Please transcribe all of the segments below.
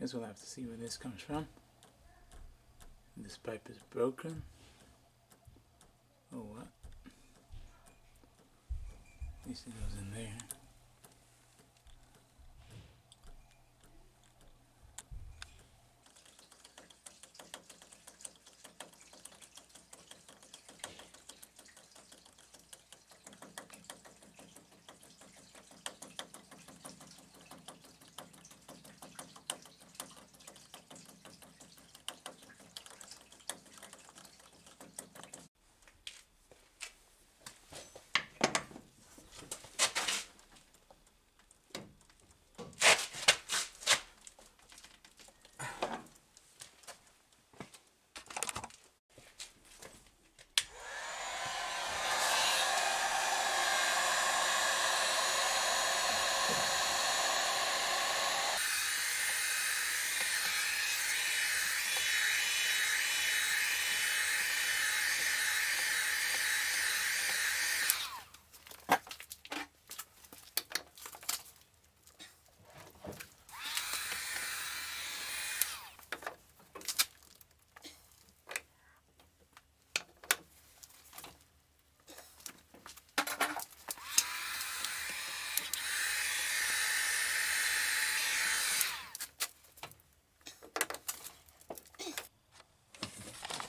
Guess we'll have to see where this comes from. This pipe is broken. Oh, what? At least it goes in there.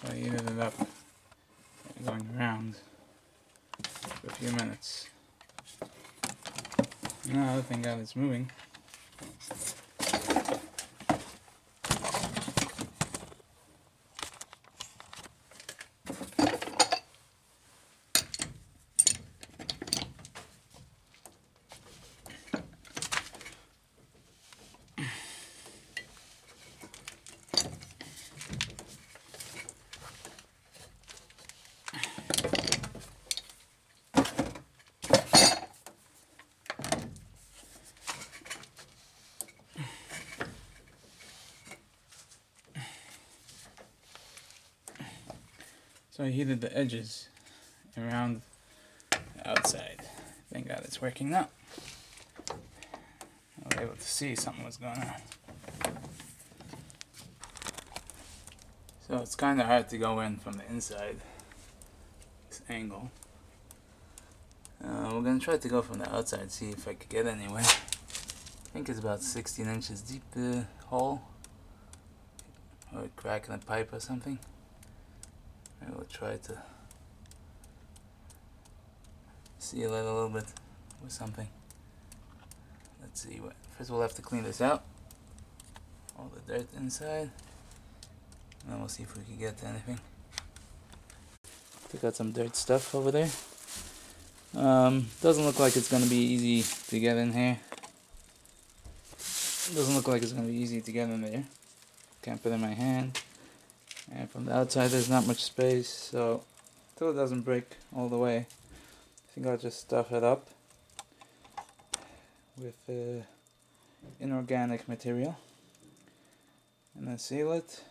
So I heated it up, going around for a few minutes. Now, thank God it's moving. So I heated the edges around the outside. Thank God it's working now. I was able to see something was going on. So it's kind of hard to go in from the inside, this angle. We're going to try to go from the outside, see if I could get anywhere. I think it's about 16 inches deep, the hole. Or a crack in a pipe or something. I will try to seal it a little bit with something. Let's see what. First we'll have to clean this out. All the dirt inside. And then we'll see if we can get to anything. Took out some dirt stuff over there. Doesn't look like it's going to be easy to get in here. Doesn't look like it's going to be easy to get in there. Can't fit in my hand. And from the outside there's not much space, so until it doesn't break all the way, I think I'll just stuff it up with inorganic material and then seal it.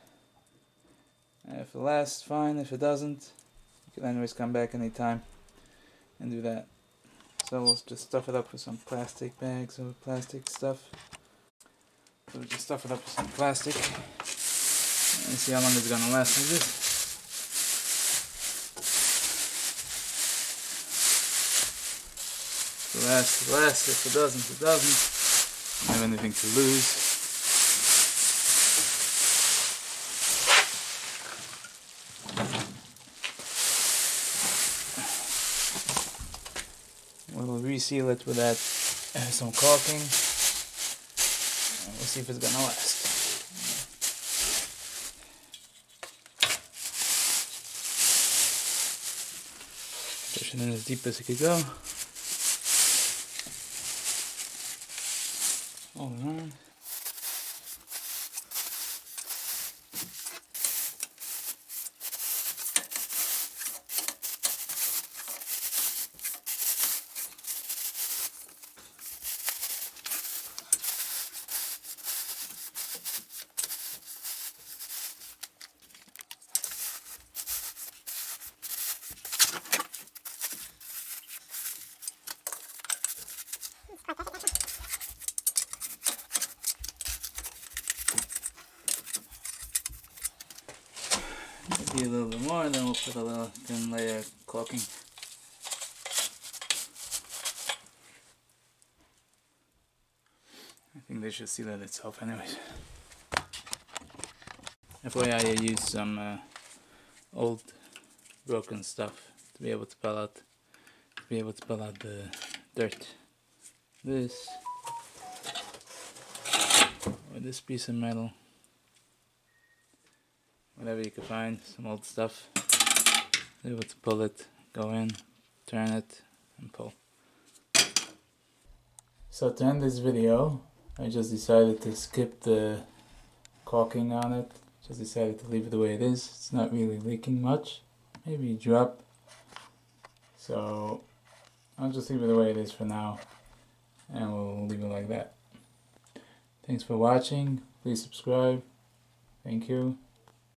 And if it lasts, fine. If it doesn't, you can anyways come back anytime and do that. So we'll just stuff it up with some plastic bags or plastic stuff. So we'll just stuff it up with some plastic and see how long it's gonna last like this. If it lasts, it lasts. If it doesn't, it doesn't. I don't have anything to lose. We'll reseal it with that some caulking. And we'll see if it's gonna last. Pushing in as deep as it could go. All around. see a little bit more, and then we'll put a little thin layer of caulking. I think they should seal it itself anyways. FYI, I use some old broken stuff to be able to pull out the dirt. This or this piece of metal, whatever you can find, some old stuff. Be able to pull it, go in, turn it, and pull. So to end this video, I just decided to skip the caulking on it. Just decided to leave it the way it is. It's not really leaking much. Maybe a drop. So I'll just leave it the way it is for now, and we'll leave it like that. Thanks for watching. Please subscribe. Thank you.